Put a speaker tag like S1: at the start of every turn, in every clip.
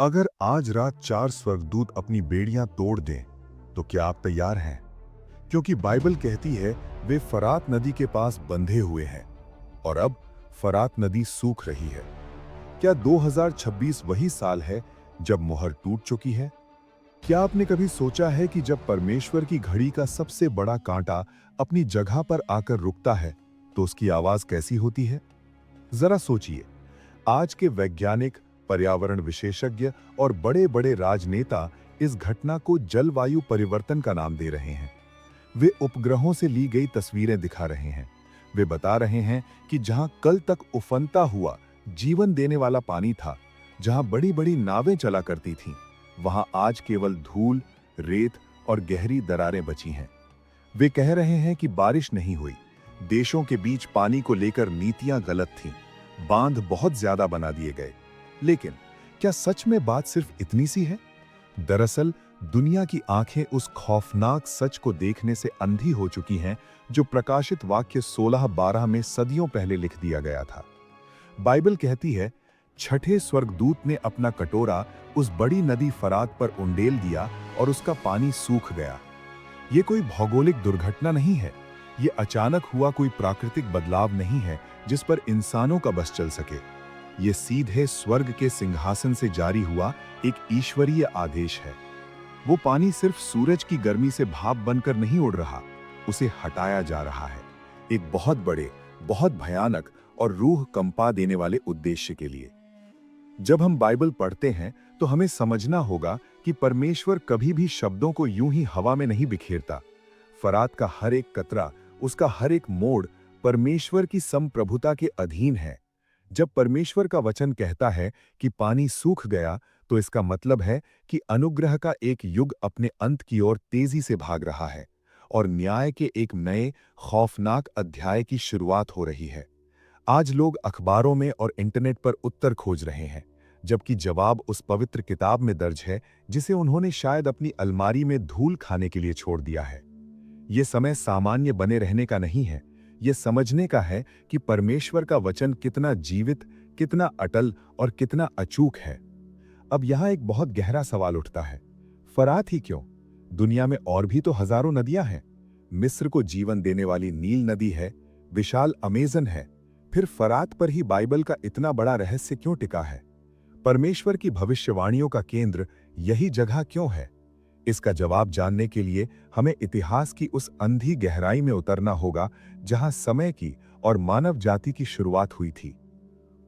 S1: अगर आज रात 4 स्वर्गदूत अपनी बेड़ियां तोड़ दें, तो क्या आप तैयार हैं? क्योंकि बाइबल कहती है वे फरात नदी के पास बंधे हुए हैं और अब फरात नदी सूख रही है। क्या 2026 वही साल है जब मुहर टूट चुकी है? क्या आपने कभी सोचा है कि जब परमेश्वर की घड़ी का सबसे बड़ा कांटा अपनी जगह पर आकर रुकता है, तो उसकी आवाज कैसी होती है? जरा सोचिए। आज के वैज्ञानिक, पर्यावरण विशेषज्ञ और बड़े-बड़े राजनेता इस घटना को जलवायु परिवर्तन का नाम दे रहे हैं। वे उपग्रहों से ली गई तस्वीरें दिखा रहे हैं। वे बता रहे हैं कि जहां कल तक उफनता हुआ जीवन देने वाला पानी था, जहां बड़ी-बड़ी नावें चला करती थीं, वहां आज केवल धूल, रेत और गहरी दरारें बची हैं। वे कह रहे हैं कि बारिश नहीं हुई, देशों के बीच पानी को लेकर नीतियां गलत थीं, बांध बहुत ज्यादा बना दिए गए। लेकिन क्या सच में बात सिर्फ इतनी सी है? दरअसल दुनिया की आंखें उस खौफनाक सच को देखने से अंधी हो चुकी हैं जो प्रकाशित वाक्य 16:12 में सदियों पहले लिख दिया गया था। बाइबल कहती है, छठे स्वर्गदूत ने अपना कटोरा उस बड़ी नदी फरात पर उंडेल दिया और उसका पानी सूख गया। ये कोई भौगोलिक दुर्घटना नहीं है। ये अचानक हुआ कोई प्राकृतिक बदलाव नहीं है जिस पर इंसानों का बस चल सके। ये सीधे स्वर्ग के सिंहासन से जारी हुआ एक ईश्वरीय आदेश है। वो पानी सिर्फ सूरज की गर्मी से भाप बनकर नहीं उड़ रहा, उसे हटाया जा रहा है, एक बहुत बड़े, बहुत भयानक और रूह कंपा देने वाले उद्देश्य के लिए। जब हम बाइबल पढ़ते हैं तो हमें समझना होगा कि परमेश्वर कभी भी शब्दों को यूं ही हवा में नहीं बिखेरता। फरात का हर एक कतरा, उसका हर एक मोड़ परमेश्वर की संप्रभुता के अधीन है। जब परमेश्वर का वचन कहता है कि पानी सूख गया, तो इसका मतलब है कि अनुग्रह का एक युग अपने अंत की ओर तेजी से भाग रहा है और न्याय के एक नए खौफनाक अध्याय की शुरुआत हो रही है। आज लोग अखबारों में और इंटरनेट पर उत्तर खोज रहे हैं, जबकि जवाब उस पवित्र किताब में दर्ज है जिसे उन्होंने शायद अपनी अलमारी में धूल खाने के लिए छोड़ दिया है। यह समय सामान्य बने रहने का नहीं है। यह समझने का है कि परमेश्वर का वचन कितना जीवित, कितना अटल और कितना अचूक है। अब यहां एक बहुत गहरा सवाल उठता है, फरात ही क्यों? दुनिया में और भी तो हजारों नदियां हैं। मिस्र को जीवन देने वाली नील नदी है, विशाल अमेजन है। फिर फरात पर ही बाइबल का इतना बड़ा रहस्य क्यों टिका है? परमेश्वर की भविष्यवाणियों का केंद्र यही जगह क्यों है? इसका जवाब जानने के लिए हमें इतिहास की उस अंधी गहराई में उतरना होगा जहां समय की और मानव जाति की शुरुआत हुई थी।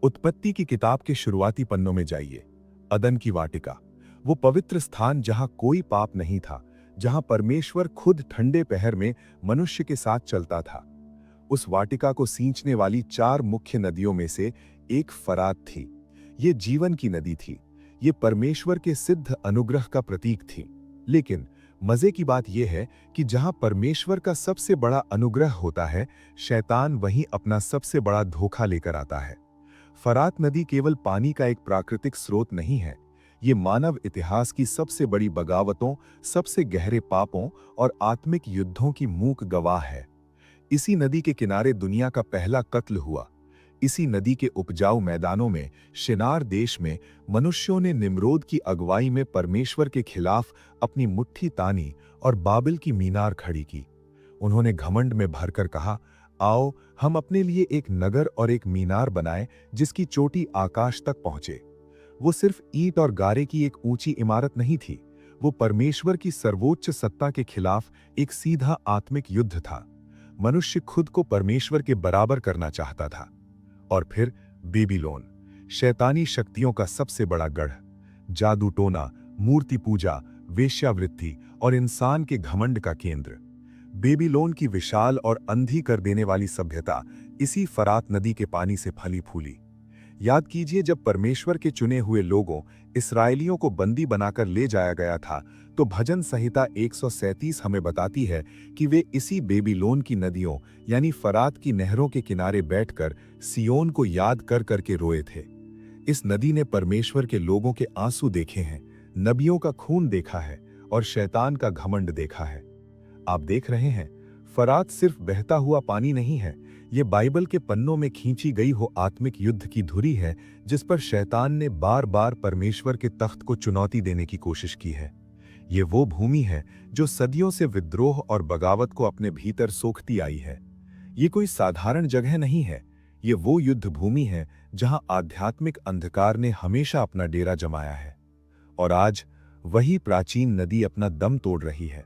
S1: उत्पत्ति की किताब के शुरुआती पन्नों में जाइए। अदन की वाटिका, वो पवित्र स्थान जहां कोई पाप नहीं था, जहां परमेश्वर खुद ठंडे पहर में मनुष्य के साथ चलता था। उस वाटिका को सींचने वाली 4 मुख्य नदियों में से एक फरात थी। ये जीवन की नदी थी। ये परमेश्वर के सिद्ध अनुग्रह का प्रतीक थी। लेकिन मजे की बात यह है कि जहां परमेश्वर का सबसे बड़ा अनुग्रह होता है, शैतान वहीं अपना सबसे बड़ा धोखा लेकर आता है। फरात नदी केवल पानी का एक प्राकृतिक स्रोत नहीं है। ये मानव इतिहास की सबसे बड़ी बगावतों, सबसे गहरे पापों और आत्मिक युद्धों की मूक गवाह है। इसी नदी के किनारे दुनिया का पहला कत्ल हुआ। इसी नदी के उपजाऊ मैदानों में, शिनार देश में, मनुष्यों ने निम्रोद की अगुवाई में परमेश्वर के खिलाफ अपनी मुट्ठी तानी और बाबिल की मीनार खड़ी की। उन्होंने घमंड में भरकर कहा, आओ हम अपने लिए एक नगर और एक मीनार बनाएं जिसकी चोटी आकाश तक पहुंचे। वो सिर्फ ईंट और गारे की एक ऊंची इमारत नहीं थी, वो परमेश्वर की सर्वोच्च सत्ता के खिलाफ एक सीधा आत्मिक युद्ध था। मनुष्य खुद को परमेश्वर के बराबर करना चाहता था। और फिर बेबीलोन, शैतानी शक्तियों का सबसे बड़ा गढ़, जादू टोना, मूर्ति पूजा, वेश्यावृत्ति और इंसान के घमंड का केंद्र। बेबीलोन की विशाल और अंधी कर देने वाली सभ्यता इसी फरात नदी के पानी से फली फूली। याद कीजिए, जब परमेश्वर के चुने हुए लोगों, इस्राएलियों को बंदी बनाकर ले जाया गया था, तो भजन संहिता 137 हमें बताती है कि वे इसी बेबीलोन की नदियों यानी फरात की नहरों के किनारे बैठकर सियोन को याद कर करके रोए थे। इस नदी ने परमेश्वर के लोगों के आंसू देखे हैं, नबियों का खून देखा है और शैतान का घमंड देखा है। आप देख रहे हैं, फरात सिर्फ बहता हुआ पानी नहीं है, ये बाइबल के पन्नों में खींची गई हो आत्मिक युद्ध की धुरी है, जिस पर शैतान ने बार बार परमेश्वर के तख्त को चुनौती देने की कोशिश की है। ये वो भूमि है जो सदियों से विद्रोह और बगावत को अपने भीतर सोखती आई है। ये कोई साधारण जगह नहीं है। ये वो युद्ध भूमि है जहां आध्यात्मिक अंधकार ने हमेशा अपना डेरा जमाया है। और आज वही प्राचीन नदी अपना दम तोड़ रही है।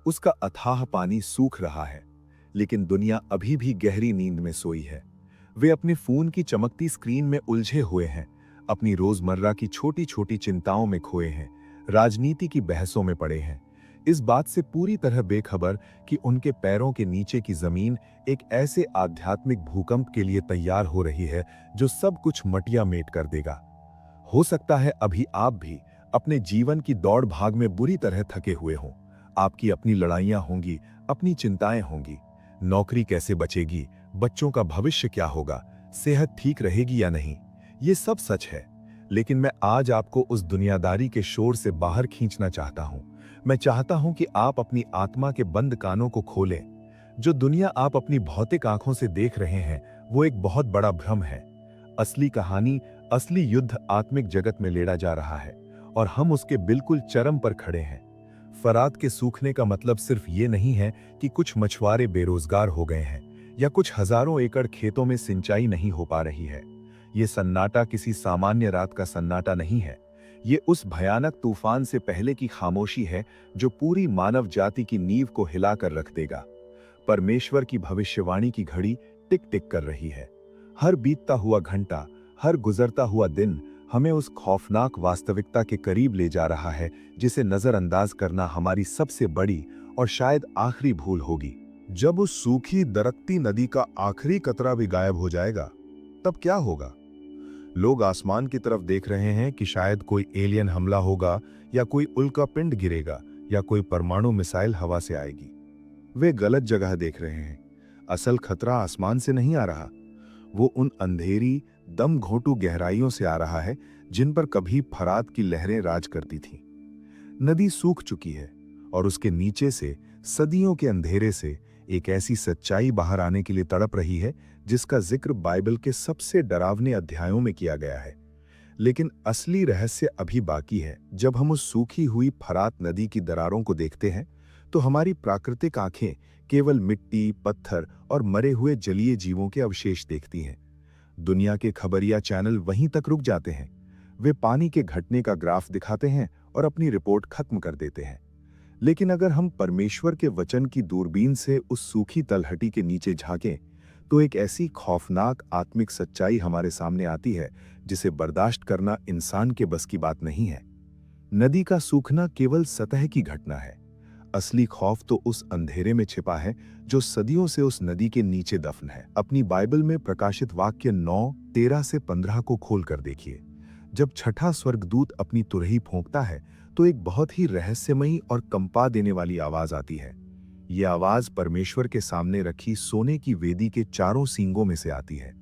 S1: उसका अथाह पानी सूख रहा है, लेकिन दुनिया अभी भी गहरी नींद में सोई है। वे अपने फोन की चमकती स्क्रीन में उलझे हुए हैं, अपनी रोजमर्रा की छोटी छोटी चिंताओं में खोए हैं, राजनीति की बहसों में पड़े हैं, इस बात से पूरी तरह बेखबर कि उनके पैरों के नीचे की जमीन एक ऐसे आध्यात्मिक भूकंप के लिए तैयार हो रही है जो सब कुछ मटिया मेट कर देगा। हो सकता है अभी आप भी अपने जीवन की दौड़ भाग में बुरी तरह थके हुए हों। आपकी अपनी लड़ाइयां होंगी, अपनी चिंताएं होंगी। नौकरी कैसे बचेगी, बच्चों का भविष्य क्या होगा, सेहत ठीक रहेगी या नहीं, ये सब सच है। लेकिन मैं आज आपको उस दुनियादारी के शोर से बाहर खींचना चाहता हूं। मैं चाहता हूं कि आप अपनी आत्मा के बंद कानों को खोलें। जो दुनिया आप अपनी भौतिक आंखों से देख रहे हैं, वो एक बहुत बड़ा भ्रम है। असली कहानी, असली युद्ध आत्मिक जगत में लेड़ा जा रहा है और हम उसके बिल्कुल चरम पर खड़े हैं। फरात के सूखने का मतलब सिर्फ ये नहीं है कि कुछ मछुआरे बेरोजगार हो गए हैं या कुछ हजारों एकड़ खेतों में सिंचाई नहीं हो पा रही है। ये सन्नाटा किसी सामान्य रात का सन्नाटा नहीं है। ये उस भयानक तूफान से पहले की खामोशी है जो पूरी मानव जाति की नींव को हिलाकर रख देगा। परमेश्वर की भविष्यवाणी की घड़ी टिक टिक कर रही है। हर बीतता हुआ घंटा, हर गुजरता हुआ दिन हमें उस खौफनाक वास्तविकता के करीब ले जा रहा है जिसे नजरअंदाज करना हमारी सबसे बड़ी और शायद आखिरी भूल होगी। जब उस सूखी दरकती नदी का आखिरी कतरा भी गायब हो जाएगा, तब क्या होगा? लोग आसमान की तरफ देख रहे हैं कि शायद कोई एलियन हमला होगा या कोई उल्का पिंड गिरेगा या कोई परमाणु मिसाइल हवा से आएगी। वे गलत जगह देख रहे हैं। असल खतरा आसमान से नहीं आ रहा, वो उन अंधेरी दम घोंटू गहराइयों से आ रहा है जिन पर कभी फरात की लहरें राज करती थीं। नदी सूख चुकी है और उसके नीचे से सदियों के अंधेरे से एक ऐसी सच्चाई बाहर आने के लिए तड़प रही है जिसका जिक्र बाइबल के सबसे डरावने अध्यायों में किया गया है। लेकिन असली रहस्य अभी बाकी है। जब हम उस सूखी हुई फरात नदी की दरारों को देखते हैं तो हमारी प्राकृतिक आंखें केवल मिट्टी, पत्थर और मरे हुए जलीय जीवों के अवशेष देखती हैं। दुनिया के खबरिया चैनल वहीं तक रुक जाते हैं। वे पानी के घटने का ग्राफ दिखाते हैं और अपनी रिपोर्ट खत्म कर देते हैं। लेकिन अगर हम परमेश्वर के वचन की दूरबीन से उस सूखी तलहटी के नीचे झांकें तो एक ऐसी खौफनाक आत्मिक सच्चाई हमारे सामने आती है जिसे बर्दाश्त करना इंसान के बस की बात नहीं है। नदी का सूखना केवल सतह की घटना है। असली खौफ तो उस अंधेरे में छिपा है जो सदियों से उस नदी के नीचे दफन है। अपनी बाइबल में प्रकाशित वाक्य 9:13 से 15 को खोल कर देखिए। जब छठा स्वर्गदूत अपनी तुरही फूंकता है तो एक बहुत ही रहस्यमयी और कंपा देने वाली आवाज आती है। यह आवाज परमेश्वर के सामने रखी सोने की वेदी के चारों सींगों में से आती है।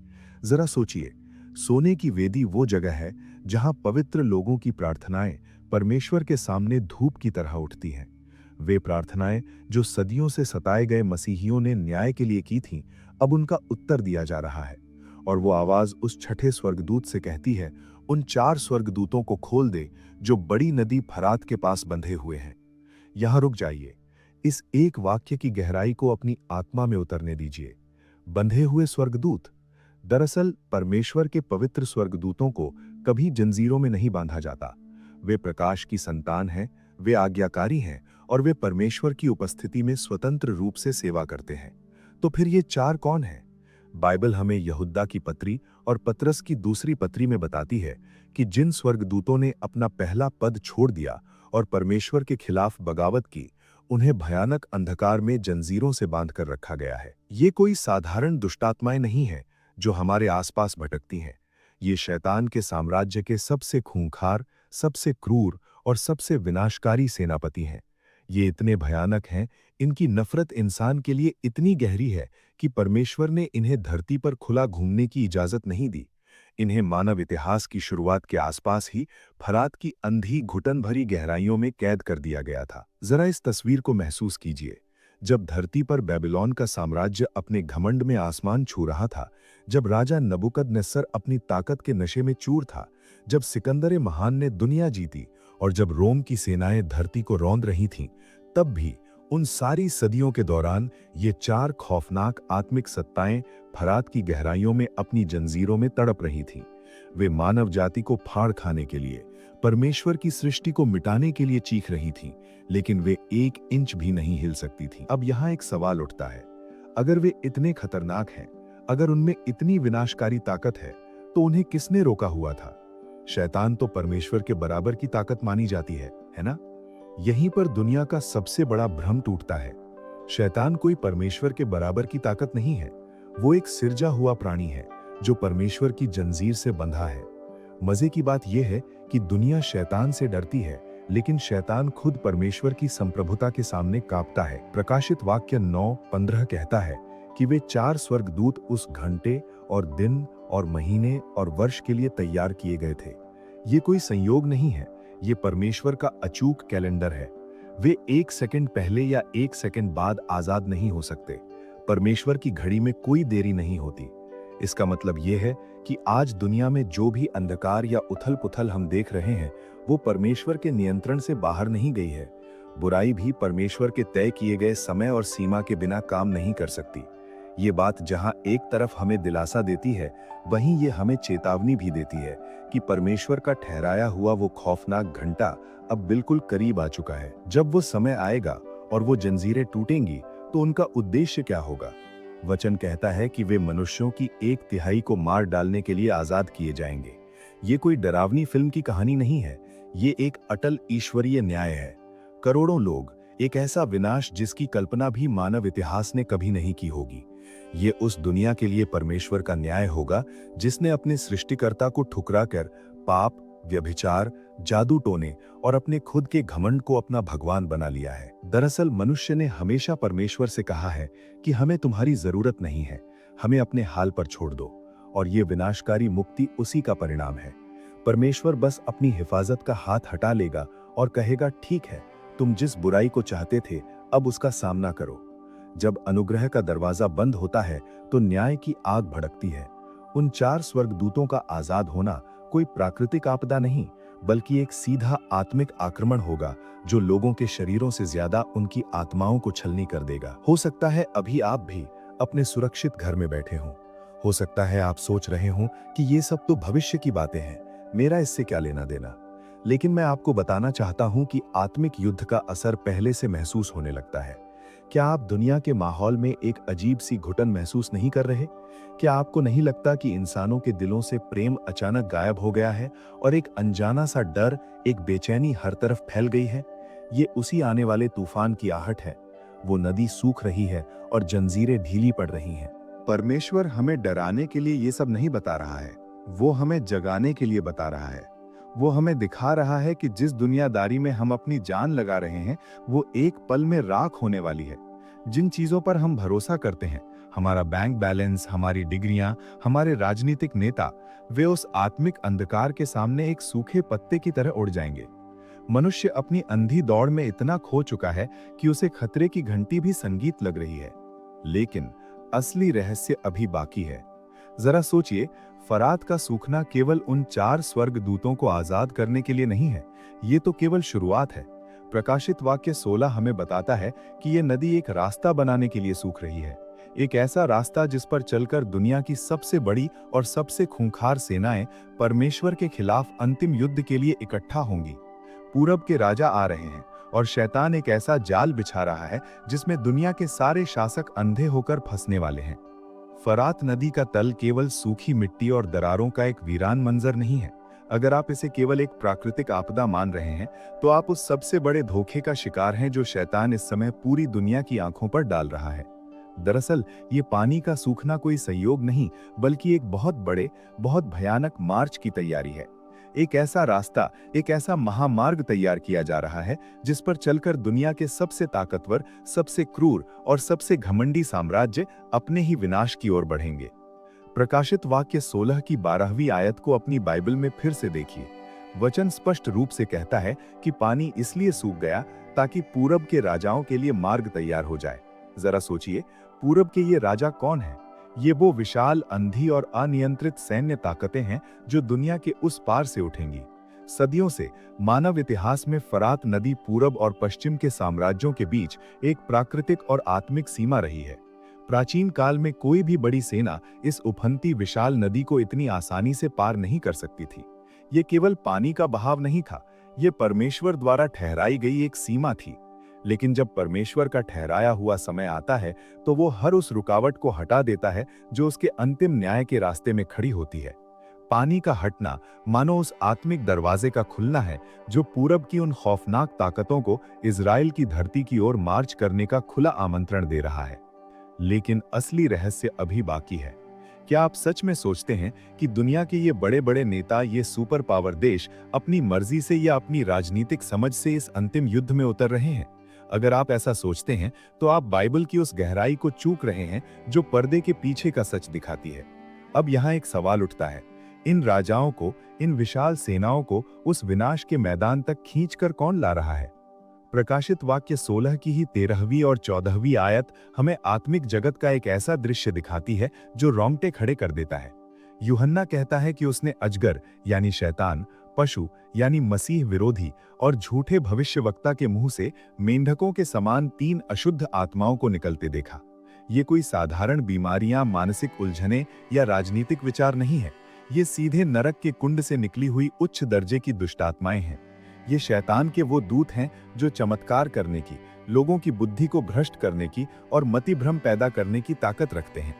S1: जरा सोचिए, सोने की वेदी वो जगह है जहां पवित्र लोगों की प्रार्थनाएं परमेश्वर के सामने धूप की तरह उठती हैं। वे प्रार्थनाएं जो सदियों से सताए गए मसीहियों ने न्याय के लिए की थीं, अब उनका उत्तर दिया जा रहा है। और वो आवाज उस छठे स्वर्गदूत से कहती है, उन 4 स्वर्गदूतों को खोल दे जो बड़ी नदी फरात के पास बंधे हुए हैं। यहां रुक जाइए। इस एक वाक्य की गहराई को अपनी आत्मा में उतरने दीजिए। बंधे हुए स्वर्गदूत, दरअसल परमेश्वर के पवित्र स्वर्गदूतों को कभी जंजीरों में नहीं बांधा जाता। वे प्रकाश की संतान हैं, वे आज्ञाकारी हैं और वे परमेश्वर की उपस्थिति में स्वतंत्र रूप से सेवा करते हैं। तो फिर ये 4 कौन हैं? बाइबल हमें यहूदा की पत्री और पतरस की दूसरी पत्री में बताती है कि जिन स्वर्गदूतों ने अपना पहला पद छोड़ दिया और परमेश्वर के खिलाफ बगावत की, उन्हें भयानक अंधकार में जंजीरों से बांधकर रखा गया है। ये कोई साधारण दुष्टात्माएं नहीं हैं जो हमारे आसपास भटकती हैं। ये शैतान के साम्राज्य के सबसे खूंखार, सबसे क्रूर और सबसे विनाशकारी सेनापति हैं। ये इतने भयानक हैं, इनकी नफरत इंसान के लिए इतनी गहरी है कि परमेश्वर ने इन्हें धरती पर खुला घूमने की इजाजत नहीं दी। इन्हें मानव इतिहास की शुरुआत के आसपास ही फरात की अंधी घुटन भरी गहराइयों में कैद कर दिया गया था। जरा इस तस्वीर को महसूस कीजिए। जब धरती पर बेबीलोन का साम्राज्य अपने घमंड में आसमान छू रहा था, जब राजा नबूकदनेस्सर अपनी ताकत के नशे में चूर था, जब सिकंदर महान ने दुनिया जीती और जब रोम की सेनाएं धरती को रौंद रही थीं, तब भी उन सारी सदियों के दौरान ये चार खौफनाक आत्मिक सत्ताएं फरात की गहराइयों में अपनी जंजीरों में तड़प रही थीं। वे मानव जाति को फाड़ खाने के लिए, परमेश्वर की सृष्टि को मिटाने के लिए चीख रही थीं, लेकिन वे 1 इंच भी नहीं हिल सकती थीं। अब यहाँ एक सवाल उठता है, अगर वे इतने खतरनाक हैं, अगर उनमें इतनी विनाशकारी ताकत है, तो उन्हें किसने रोका हुआ था? शैतान तो परमेश्वर के बराबर की ताकत मानी जाती है ना? यहीं पर दुनिया का सबसे बड़ा भ्रम टूटता है। शैतान कोई परमेश्वर के बराबर की ताकत नहीं है। वो एक सिरजा हुआ प्राणी है जो परमेश्वर की जंजीर से बंधा है। मजे की बात यह है कि दुनिया शैतान से डरती है, लेकिन शैतान खुद परमेश्वर की संप्रभुता के सामने कांपता है। प्रकाशित वाक्य 9:15 कहता है कि वे 4 स्वर्गदूत उस घंटे और दिन और महीने और वर्ष के लिए तैयार किए गए थे। ये कोई संयोग नहीं है, ये परमेश्वर का अचूक कैलेंडर है। वे 1 सेकंड पहले या 1 सेकंड बाद आजाद नहीं हो सकते। परमेश्वर की घड़ी में कोई देरी नहीं होती। इसका मतलब यह है कि आज दुनिया में जो भी अंधकार या उथल-पुथल हम देख रहे हैं, वो परमेश्वर के नियंत्रण से बाहर नहीं गई है। बुराई भी परमेश्वर के तय किए गए समय और सीमा के बिना काम नहीं कर सकती। ये बात जहां एक तरफ हमें दिलासा देती है, वहीं ये हमें चेतावनी भी देती है कि परमेश्वर का ठहराया हुआ वो खौफनाक घंटा अब बिल्कुल करीब आ चुका है। जब वो समय आएगा और वो जंजीरें टूटेंगी, तो उनका उद्देश्य क्या होगा? वचन कहता है कि वे मनुष्यों की 1/3 को मार डालने के लिए आजाद किए जाएंगे। ये कोई डरावनी फिल्म की कहानी नहीं है, ये एक अटल ईश्वरीय न्याय है। करोड़ों लोग, एक ऐसा विनाश जिसकी कल्पना भी मानव इतिहास ने कभी नहीं की होगी। ये उस दुनिया के लिए परमेश्वर का न्याय होगा जिसने अपने सृष्टिकर्ता को ठुकरा कर पाप, व्यभिचार, जादू टोने और अपने खुद के घमंड को अपना भगवान बना लिया है। दरअसल मनुष्य ने हमेशा परमेश्वर से कहा है कि हमें तुम्हारी जरूरत नहीं है, हमें अपने हाल पर छोड़ दो, और ये विनाशकारी मुक्ति उसी का परिणाम है। परमेश्वर बस अपनी हिफाजत का हाथ हटा लेगा और कहेगा, ठीक है, तुम जिस बुराई को चाहते थे अब उसका सामना करो। जब अनुग्रह का दरवाजा बंद होता है तो न्याय की आग भड़कती है। उन 4 स्वर्गदूतों का आजाद होना कोई प्राकृतिक आपदा नहीं, बल्कि एक सीधा आत्मिक आक्रमण होगा जो लोगों के शरीरों से ज्यादा उनकी आत्माओं को छलनी कर देगा। हो सकता है अभी आप भी अपने सुरक्षित घर में बैठे हों। हो सकता है आप सोच रहे हों कि ये सब तो भविष्य की बातें हैं, मेरा इससे क्या लेना देना। लेकिन मैं आपको बताना चाहता हूं कि आत्मिक युद्ध का असर पहले से महसूस होने लगता है। क्या आप दुनिया के माहौल में एक अजीब सी घुटन महसूस नहीं कर रहे? क्या आपको नहीं लगता कि इंसानों के दिलों से प्रेम अचानक गायब हो गया है और एक अनजाना सा डर, एक बेचैनी हर तरफ फैल गई है? ये उसी आने वाले तूफान की आहट है। वो नदी सूख रही है और जंजीरें ढीली पड़ रही हैं। परमेश्वर हमें डराने के लिए ये सब नहीं बता रहा है, वो हमें जगाने के लिए बता रहा है। वो हमें दिखा रहा है कि जिस दुनियादारी में हम अपनी जान लगा रहे हैं, वो एक पल में राख होने वाली है। जिन चीजों पर हम भरोसा करते हैं, हमारा बैंक बैलेंस, हमारी डिग्रियां, हमारे राजनीतिक नेता, वे उस आत्मिक अंधकार के सामने एक सूखे पत्ते की तरह उड़ जाएंगे। मनुष्य अपनी अंधी दौड़ में इतना खो चुका है कि उसे खतरे की घंटी भी संगीत लग रही है। लेकिन असली रहस्य अभी बाकी है। जरा सोचिए, फरात का सूखना केवल उन 4 स्वर्गदूतों को आजाद करने के लिए नहीं है, ये तो केवल शुरुआत है। प्रकाशित वाक्य 16 हमें बताता है कि यह नदी एक रास्ता बनाने के लिए सूख रही है। एक ऐसा रास्ता जिस पर चलकर दुनिया की सबसे बड़ी और सबसे खूंखार सेनाएं परमेश्वर के खिलाफ अंतिम युद्ध के लिए इकट्ठा होंगी। पूरब के राजा आ रहे हैं और शैतान एक ऐसा जाल बिछा रहा है जिसमें दुनिया के सारे शासक अंधे होकर फंसने वाले हैं। फरात नदी का तल केवल सूखी मिट्टी और दरारों का एक वीरान मंजर नहीं है। अगर आप इसे केवल एक प्राकृतिक आपदा मान रहे हैं, तो आप उस सबसे बड़े धोखे का शिकार हैं जो शैतान इस समय पूरी दुनिया की आंखों पर डाल रहा है। दरअसल ये पानी का सूखना कोई संयोग नहीं, बल्कि एक बहुत बड़े, बहुत भयानक मार्च की तैयारी है। एक ऐसा रास्ता, एक ऐसा महामार्ग तैयार किया जा रहा है जिस पर चलकर दुनिया के सबसे ताकतवर, सबसे क्रूर और सबसे घमंडी साम्राज्य अपने ही विनाश की ओर बढ़ेंगे। प्रकाशित वाक्य 16 की 12वीं आयत को अपनी बाइबल में फिर से देखिए। वचन स्पष्ट रूप से कहता है कि पानी इसलिए सूख गया ताकि पूरब के राजाओं के लिए मार्ग तैयार हो जाए। जरा सोचिए, पूरब के ये राजा कौन है? ये वो विशाल, अंधी और अनियंत्रित सैन्य ताकतें हैं जो दुनिया के उस पार से उठेंगी। सदियों से मानव इतिहास में फरात नदी पूरब और पश्चिम के साम्राज्यों के बीच एक प्राकृतिक और आत्मिक सीमा रही है। प्राचीन काल में कोई भी बड़ी सेना इस उफनती विशाल नदी को इतनी आसानी से पार नहीं कर सकती थी। ये केवल पानी का बहाव नहीं था, ये परमेश्वर द्वारा ठहराई गई एक सीमा थी। लेकिन जब परमेश्वर का ठहराया हुआ समय आता है, तो वो हर उस रुकावट को हटा देता है जो उसके अंतिम न्याय के रास्ते में खड़ी होती है। पानी का हटना मानो उस आत्मिक दरवाजे का खुलना है जो पूरब की उन खौफनाक ताकतों को इज़राइल की धरती की ओर मार्च करने का खुला आमंत्रण दे रहा है। लेकिन असली रहस्य अभी बाकी है। क्या आप सच में सोचते हैं कि दुनिया के ये बड़े बड़े नेता, ये सुपर पावर देश अपनी मर्जी से या अपनी राजनीतिक समझ से इस अंतिम युद्ध में उतर रहे हैं? अगर आप ऐसा सोचते हैं तो आप बाइबल की उस गहराई को चूक रहे हैं जो पर्दे के पीछे का सच दिखाती है। अब यहाँ एक सवाल उठता है, इन राजाओं को, इन विशाल सेनाओं को उस विनाश के मैदान तक खींचकर कौन ला रहा है? प्रकाशित वाक्य 16 की ही 13वीं और 14वीं आयत हमें आत्मिक जगत का एक ऐसा दृश्य दिखाती है जो रोंगटे खड़े कर देता है। यूहन्ना कहता है कि उसने अजगर यानी शैतान, पशु यानी मसीह विरोधी और झूठे भविष्यवक्ता के मुंह से मेंढकों के समान 3 अशुद्ध आत्माओं को निकलते देखा। ये कोई साधारण बीमारियां, मानसिक उलझने या राजनीतिक विचार नहीं है। ये सीधे नरक के कुंड से निकली हुई उच्च दर्जे की दुष्टात्माएं हैं। ये शैतान के वो दूत हैं जो चमत्कार करने की, लोगों की बुद्धि को भ्रष्ट करने की और मतिभ्रम पैदा करने की ताकत रखते हैं।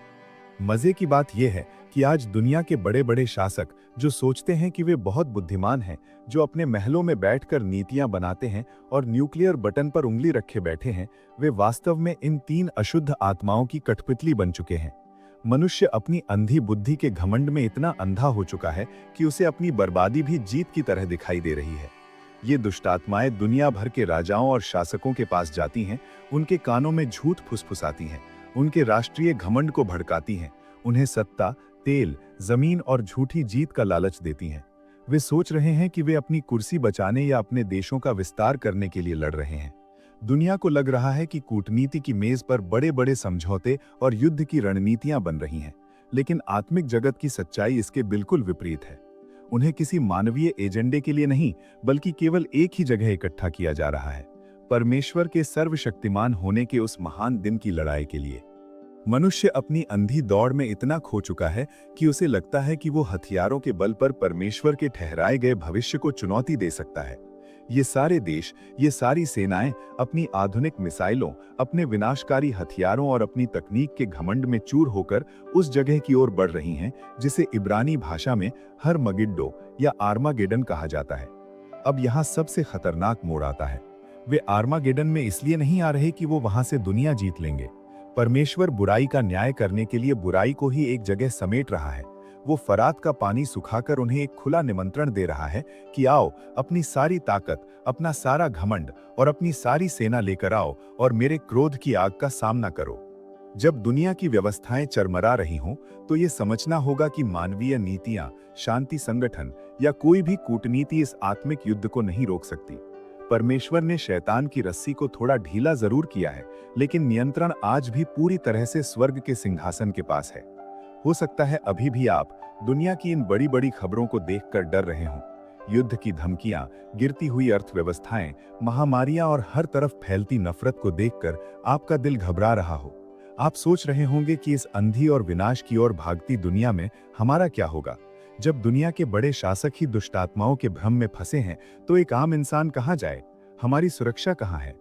S1: मजे की बात यह है कि आज दुनिया के बड़े बड़े शासक जो सोचते हैं कि वे बहुत बुद्धिमान हैं, जो अपने महलों में बैठकर नीतियां बनाते हैं और न्यूक्लियर बटन पर उंगली रखे बैठे हैं, वे वास्तव में इन 3 अशुद्ध आत्माओं की कठपुतली बन चुके हैं। मनुष्य अपनी अंधी बुद्धि के घमंड में इतना अंधा हो चुका है कि उसे अपनी बर्बादी भी जीत की तरह दिखाई दे रही है। ये दुष्टात्माएं दुनिया भर के राजाओं और शासकों के पास जाती हैं, उनके कानों में झूठ फुसफुसाती हैं, उनके राष्ट्रीय घमंड को भड़काती हैं, उन्हें सत्ता, तेल, जमीन और झूठी जीत का लालच देती हैं। वे सोच रहे हैं कि वे अपनी कुर्सी बचाने या अपने देशों का विस्तार करने के लिए लड़ रहे हैं। दुनिया को लग रहा है कि कूटनीति की मेज पर बड़े बड़े समझौते और युद्ध की रणनीतियां बन रही हैं, लेकिन आत्मिक जगत की सच्चाई इसके बिल्कुल विपरीत है। उन्हें किसी मानवीय एजेंडे के लिए नहीं, बल्कि केवल एक ही जगह इकट्ठा किया जा रहा है, परमेश्वर के सर्वशक्तिमान होने के उस महान दिन की लड़ाई के लिए। मनुष्य अपनी अंधी दौड़ में इतना खो चुका है कि उसे लगता है कि वो हथियारों के बल पर परमेश्वर के ठहराए गए भविष्य को चुनौती दे सकता है। ये सारे देश, ये सारी सेनाएं अपनी आधुनिक मिसाइलों, अपने विनाशकारी हथियारों और अपनी तकनीक के घमंड में चूर होकर उस जगह की ओर बढ़ रही हैं जिसे इब्रानी भाषा में हरमगिड्डो या आर्मागेडन कहा जाता है। अब यहाँ सबसे खतरनाक मोड़ आता है। वे आर्मागेडन में इसलिए नहीं आ रहे कि वो वहां से दुनिया जीत लेंगे। परमेश्वर बुराई का न्याय करने के लिए बुराई को ही एक जगह समेट रहा है। वो फरात का पानी सुखाकर उन्हें एक खुला निमंत्रण दे रहा है कि आओ, अपनी सारी ताकत, अपना सारा घमंड और अपनी सारी सेना लेकर आओ और मेरे क्रोध की आग का सामना करो। जब दुनिया की व्यवस्थाएं चरमरा रही हों, तो ये समझना होगा कि मानवीय नीतियां, शांति संगठन या कोई भी कूटनीति इस आत्मिक युद्ध को नहीं रोक सकती। परमेश्वर ने शैतान की रस्सी को थोड़ा ढीला जरूर किया है, लेकिन नियंत्रण आज भी पूरी तरह से स्वर्ग के सिंहासन के पास है। हो सकता है अभी भी आप दुनिया की इन बड़ी बड़ी खबरों को देखकर डर रहे हों। युद्ध की धमकियां, गिरती हुई अर्थव्यवस्थाएं, महामारियां और हर तरफ फैलती नफरत को देखकर आपका दिल घबरा रहा हो। आप सोच रहे होंगे कि इस अंधी और विनाश की ओर भागती दुनिया में हमारा क्या होगा। जब दुनिया के बड़े शासक ही दुष्टात्माओं के भ्रम में फंसे हैं, तो एक आम इंसान कहां जाए? हमारी सुरक्षा कहां है?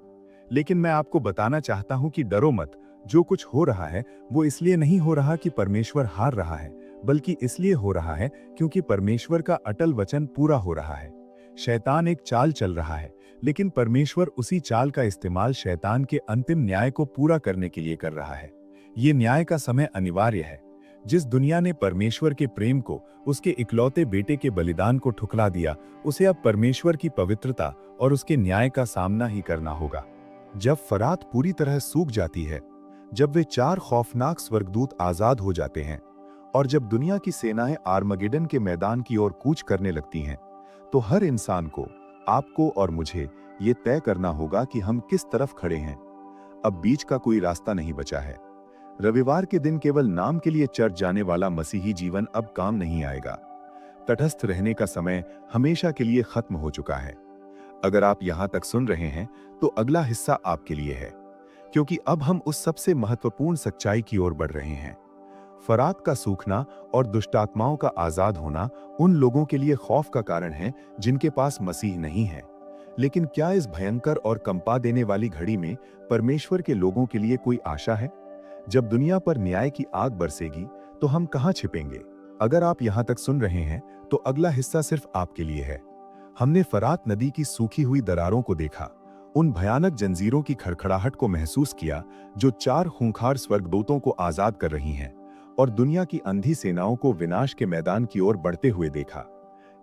S1: लेकिन मैं आपको बताना चाहता हूं कि डरो मत। जो कुछ हो रहा है वो इसलिए नहीं हो रहा कि परमेश्वर हार रहा है, बल्कि इसलिए हो रहा है क्योंकि परमेश्वर का अटल वचन पूरा हो रहा है। शैतान एक चाल चल रहा है, लेकिन परमेश्वर उसी चाल का इस्तेमाल शैतान के अंतिम न्याय को पूरा करने के लिए कर रहा है। ये न्याय का समय अनिवार्य है। जिस दुनिया ने परमेश्वर के प्रेम को, उसके इकलौते बेटे के बलिदान को ठुकरा दिया, उसे अब परमेश्वर की पवित्रता और उसके न्याय का सामना ही करना होगा। जब फरात पूरी तरह सूख जाती है, जब वे 4 खौफनाक स्वर्गदूत आजाद हो जाते हैं और जब दुनिया की सेनाएं आर्मगेडन के मैदान की ओर कूच करने लगती हैं, तो हर इंसान को, आपको और मुझे ये तय करना होगा कि हम किस तरफ खड़े हैं। अब बीच का कोई रास्ता नहीं बचा है। रविवार के दिन केवल नाम के लिए चर्च जाने वाला मसीही जीवन अब काम नहीं आएगा। तटस्थ रहने का समय हमेशा के लिए खत्म हो चुका है। अगर आप यहां तक सुन रहे हैं तो अगला हिस्सा आपके लिए है, क्योंकि अब हम उस सबसे महत्वपूर्ण सच्चाई की ओर बढ़ रहे हैं। फरात का सूखना और दुष्टात्माओं का आजाद होना उन लोगों के लिए खौफ का कारण है जिनके पास मसीह नहीं है। लेकिन क्या इस भयंकर और कंपा देने वाली घड़ी में परमेश्वर के लोगों के लिए कोई आशा है? जब दुनिया पर न्याय की आग बरसेगी तो हम कहां छिपेंगे? अगर आप यहां तक सुन रहे हैं तो अगला हिस्सा सिर्फ आपके लिए है। हमने फरात नदी की सूखी हुई दरारों को देखा, उन भयानक जंजीरों की खड़खड़ाहट को महसूस किया जो 4 खूंखार स्वर्गदूतों को आजाद कर रही हैं, और दुनिया की अंधी सेनाओं को विनाश के मैदान की ओर बढ़ते हुए देखा।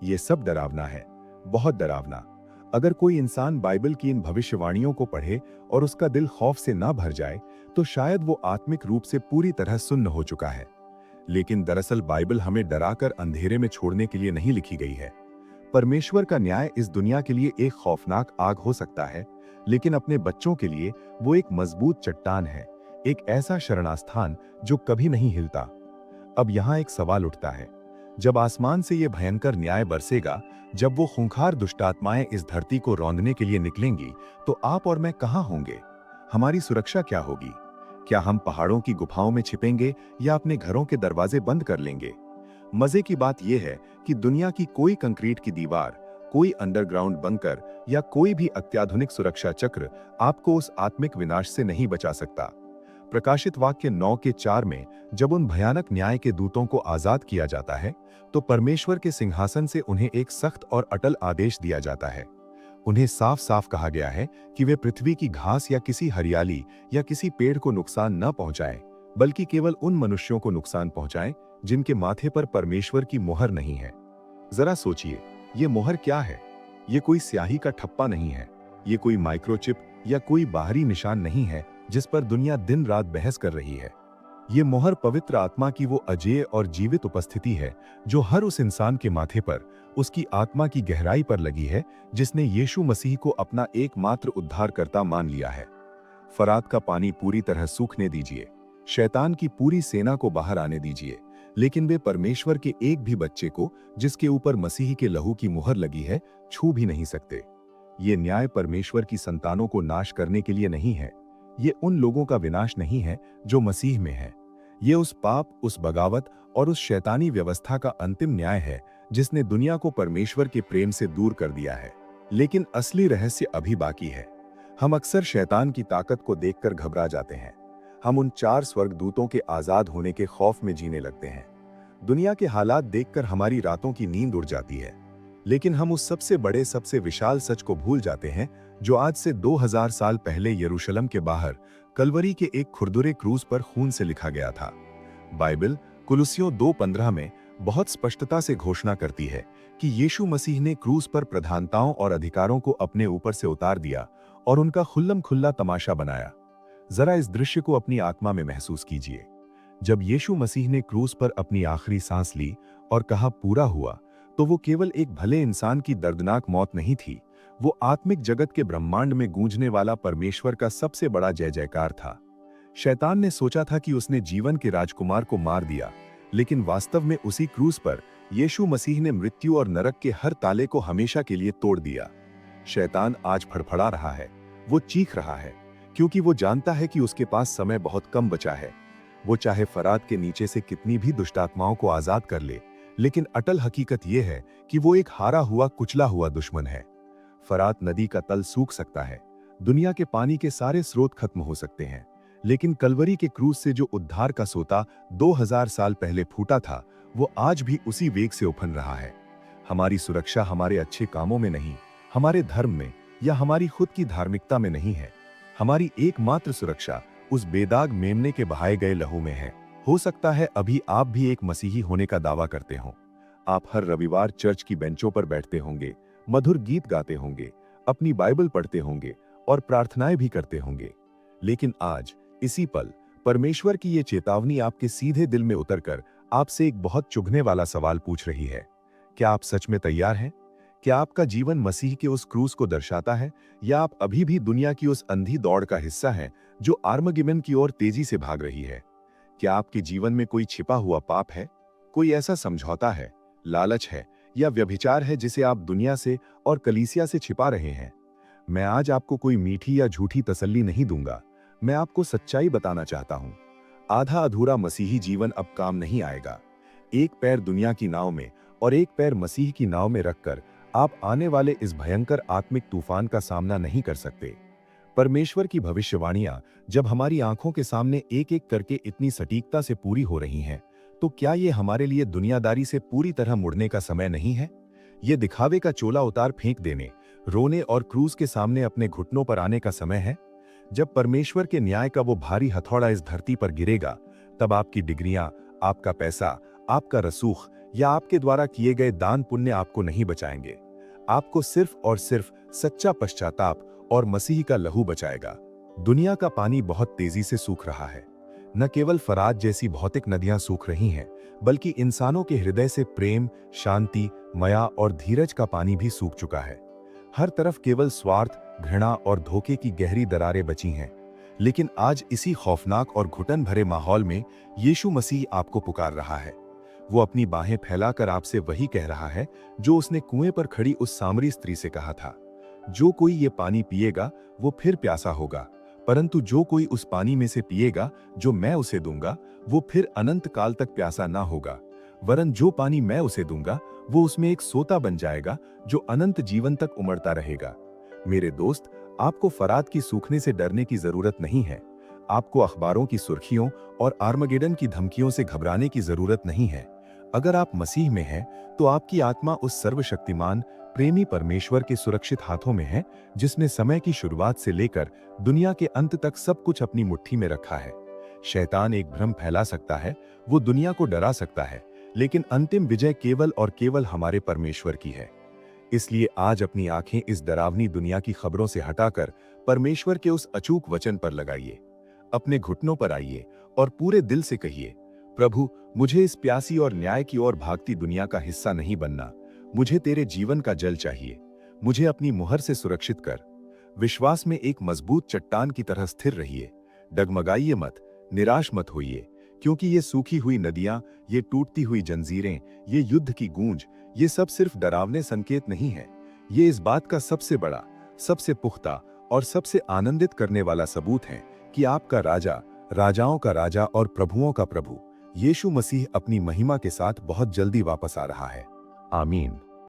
S1: यह सब डरावना है, बहुत डरावना। अगर कोई इंसान बाइबल की इन भविष्यवाणियों को पढ़े और उसका दिल खौफ से ना भर जाए तो शायद वो आत्मिक रूप से पूरी तरह सुन्न हो चुका है। लेकिन दरअसल बाइबल हमें डराकर अंधेरे में छोड़ने के लिए नहीं लिखी गई है। परमेश्वर का न्याय इस दुनिया के लिए एक खौफनाक आग हो सकता है, लेकिन अपने बच्चों के लिए वो एक मजबूत चट्टान है, एक ऐसा शरणास्थान जो कभी नहीं हिलता। अब यहाँ एक सवाल उठता है, जब आसमान से ये भयंकर न्याय बरसेगा, जब वो खूंखार दुष्टात्माएं इस धरती को रौंदने के लिए निकलेंगी, तो आप और मैं कहाँ होंगे? हमारी सुरक्षा क्या होगी? क्या हम पहाड़ों की गुफाओं में छिपेंगे या अपने घरों के दरवाजे बंद कर लेंगे? मजे की बात यह है कि दुनिया की कोई कंक्रीट की दीवार, कोई अंडरग्राउंड बंकर या कोई भी अत्याधुनिक सुरक्षा चक्र आपको उस आत्मिक विनाश से नहीं बचा सकता। प्रकाशित वाक्य 9:4 में जब उन भयानक न्याय के दूतों को आजाद किया जाता है, तो परमेश्वर के सिंहासन से उन्हें एक सख्त और अटल आदेश दिया जाता है। उन्हें साफ साफ कहा गया है कि वे पृथ्वी की घास या किसी हरियाली या किसी पेड़ को नुकसान न पहुंचाएं, बल्कि केवल उन मनुष्यों को नुकसान पहुंचाएं जिनके माथे पर परमेश्वर की मोहर नहीं है। जरा सोचिए, ये मोहर क्या है? ये कोई स्याही का ठप्पा नहीं है, ये कोई माइक्रोचिप या कोई बाहरी निशान नहीं है जिस पर दुनिया दिन रात बहस कर रही है। ये मोहर पवित्र आत्मा की वो अजेय और जीवित उपस्थिति है जो हर उस इंसान के माथे पर, उसकी आत्मा की गहराई पर लगी है जिसने यीशु मसीह को अपना एकमात्र उद्धारकर्ता मान लिया है। फरात का पानी पूरी तरह सूखने दीजिए, शैतान की पूरी सेना को बाहर आने दीजिए, लेकिन वे परमेश्वर के एक भी बच्चे को, जिसके ऊपर मसीह के लहू की मुहर लगी है, छू भी नहीं सकते। ये न्याय परमेश्वर की संतानों को नाश करने के लिए नहीं है। ये उन लोगों का विनाश नहीं है जो मसीह में है। ये उस पाप, उस बगावत और उस शैतानी व्यवस्था का अंतिम न्याय है जिसने दुनिया को परमेश्वर के प्रेम से दूर कर दिया है। लेकिन असली रहस्य अभी बाकी है। हम अक्सर शैतान की ताकत को देखकर घबरा जाते हैं। हम उन 4 स्वर्गदूतों के आजाद होने के खौफ में जीने लगते हैं। दुनिया के हालात देखकर हमारी रातों की नींद उड़ जाती है। लेकिन हम उस सबसे बड़े, सबसे विशाल सच को भूल जाते हैं जो आज से 2000 साल पहले यरूशलेम के बाहर कलवरी के एक खुरदुरे क्रूज पर खून से लिखा गया था। बाइबल कुलुस्सियों 2:15 में बहुत स्पष्टता से घोषणा करती है कि यीशु मसीह ने क्रूज पर प्रधानताओं और अधिकारों को अपने ऊपर से उतार दिया और उनका खुल्लम खुल्ला तमाशा बनाया। जरा इस दृश्य को अपनी आत्मा में महसूस कीजिए। जब यीशु मसीह ने क्रूज पर अपनी आखिरी सांस ली और कहा पूरा हुआ, तो वो केवल एक भले इंसान की दर्दनाक मौत नहीं थी, वो आत्मिक जगत के ब्रह्मांड में गूंजने वाला परमेश्वर का सबसे बड़ा जय जयकार था। शैतान ने सोचा था कि उसने जीवन के राजकुमार को मार दिया, लेकिन वास्तव में उसी क्रूज पर यीशु मसीह ने मृत्यु और नरक के हर ताले को हमेशा के लिए तोड़ दिया। शैतान आज फड़फड़ा रहा है, वो चीख रहा है, क्योंकि वो जानता है कि उसके पास समय बहुत कम बचा है। वो चाहे फरात के नीचे से कितनी भी दुष्टात्माओं को आजाद कर ले, लेकिन अटल हकीकत यह है कि वो एक हारा हुआ, कुचला हुआ दुश्मन है। फरात नदी का तल सूख सकता है, दुनिया के पानी के सारे स्रोत खत्म हो सकते हैं, लेकिन कलवरी के क्रूज से जो उद्धार का सोता 2000 साल पहले फूटा था, वो आज भी उसी वेग से उफन रहा है। हमारी सुरक्षा हमारे अच्छे कामों में नहीं, हमारे धर्म में या हमारी खुद की धार्मिकता में नहीं है। हमारी एकमात्र सुरक्षा उस बेदाग मेमने के बहाए गए लहू में है। हो सकता है अभी आप भी एक मसीही होने का दावा करते हो। आप हर रविवार चर्च की बेंचों पर बैठते होंगे, मधुर गीत गाते होंगे, अपनी बाइबल पढ़ते होंगे और प्रार्थनाएं भी करते होंगे। लेकिन आज इसी पल परमेश्वर की ये चेतावनी आपके सीधे दिल में उतरकर आपसे एक बहुत चुभने वाला सवाल पूछ रही है। क्या आप सच में तैयार हैं? क्या आपका जीवन मसीह के उस क्रूस को दर्शाता है, या आप अभी भी दुनिया की उस अंधी दौड़ का हिस्सा हैं जो आर्मगिवन की ओर तेजी से भाग रही है? क्या आपके जीवन में कोई छिपा हुआ पाप है? कोई ऐसा समझौता है, लालच है या व्यभिचार है जिसे आप दुनिया से और कलीसिया से छिपा रहे हैं? मैं आज आपको कोई मीठी या झूठी तसल्ली नहीं दूंगा। मैं आपको सच्चाई बताना चाहता हूं। आधा अधूरा मसीही जीवन अब काम नहीं आएगा। एक पैर दुनिया की नाव में और एक पैर मसीह की नाव में रखकर आप आने वाले इस भयंकर आत्मिक तूफान का सामना नहीं कर सकते। परमेश्वर की भविष्यवाणियां जब हमारी आंखों के सामने एक एक करके इतनी सटीकता से पूरी हो रही हैं, तो क्या ये हमारे लिए दुनियादारी से पूरी तरह मुड़ने का समय नहीं है? ये दिखावे का चोला उतार फेंक देने, रोने और क्रूस के सामने अपने घुटनों पर आने का समय है। जब परमेश्वर के न्याय का वो भारी हथौड़ा इस धरती पर गिरेगा, तब आपकी डिग्रियां, आपका पैसा, आपका रसूख या आपके द्वारा किए गए दान पुण्य आपको नहीं बचाएंगे। आपको सिर्फ और सिर्फ सच्चा पश्चाताप और मसीह का लहू बचाएगा। दुनिया का पानी बहुत तेजी से सूख रहा है। न केवल फरात जैसी भौतिक नदियां सूख रही हैं, बल्कि इंसानों के हृदय से प्रेम, शांति, मया और धीरज का पानी भी सूख चुका है। हर तरफ केवल स्वार्थ, घृणा और धोखे की गहरी दरारें बची हैं। लेकिन आज इसी खौफनाक और घुटन भरे माहौल में यीशु मसीह आपको पुकार रहा है। वो अपनी बाहें फैलाकर आपसे वही कह रहा है जो उसने कुएं पर खड़ी उस सामरी स्त्री से कहा था। जो कोई ये पानी पिएगा वो फिर प्यासा होगा, परंतु जो कोई उस पानी में से पिएगा जो मैं उसे दूंगा, वो फिर अनंत काल तक प्यासा ना होगा। वरन जो पानी मैं उसे दूंगा वो उसमें एक सोता बन जाएगा जो अनंत जीवन तक उमड़ता रहेगा। मेरे दोस्त, आपको फरात की सूखने से डरने की जरूरत नहीं है। आपको अखबारों की सुर्खियों और आर्मगेडन की धमकियों से घबराने की जरूरत नहीं है। अगर आप मसीह में हैं, तो आपकी आत्मा उस सर्वशक्तिमान प्रेमी परमेश्वर के सुरक्षित हाथों में है, जिसने समय की शुरुआत से लेकर दुनिया के अंत तक सब कुछ अपनी मुट्ठी में रखा है। शैतान एक भ्रम फैला सकता है, वो दुनिया को डरा सकता है, लेकिन अंतिम विजय केवल और केवल हमारे परमेश्वर की है। इसलिए आज अपनी आंखें इस डरावनी दुनिया की खबरों से हटाकर परमेश्वर के उस अचूक वचन पर लगाइए। अपने घुटनों पर आइए और पूरे दिल से कहिए, प्रभु, मुझे इस प्यासी और न्याय की ओर भागती दुनिया का हिस्सा नहीं बनना। मुझे तेरे जीवन का जल चाहिए। मुझे अपनी मुहर से सुरक्षित कर। विश्वास में एक मजबूत चट्टान की तरह स्थिर रहिए। डगमगाइए मत, निराश मत होइए, क्योंकि ये सूखी हुई नदियां, ये टूटती हुई जंजीरें, ये युद्ध की गूंज, ये सब सिर्फ डरावने संकेत नहीं है। ये इस बात का सबसे बड़ा, सबसे पुख्ता और सबसे आनंदित करने वाला सबूत है कि आपका राजा, राजाओं का राजा और प्रभुओं का प्रभु यीशु मसीह अपनी महिमा के साथ बहुत जल्दी वापस आ रहा है। आमीन।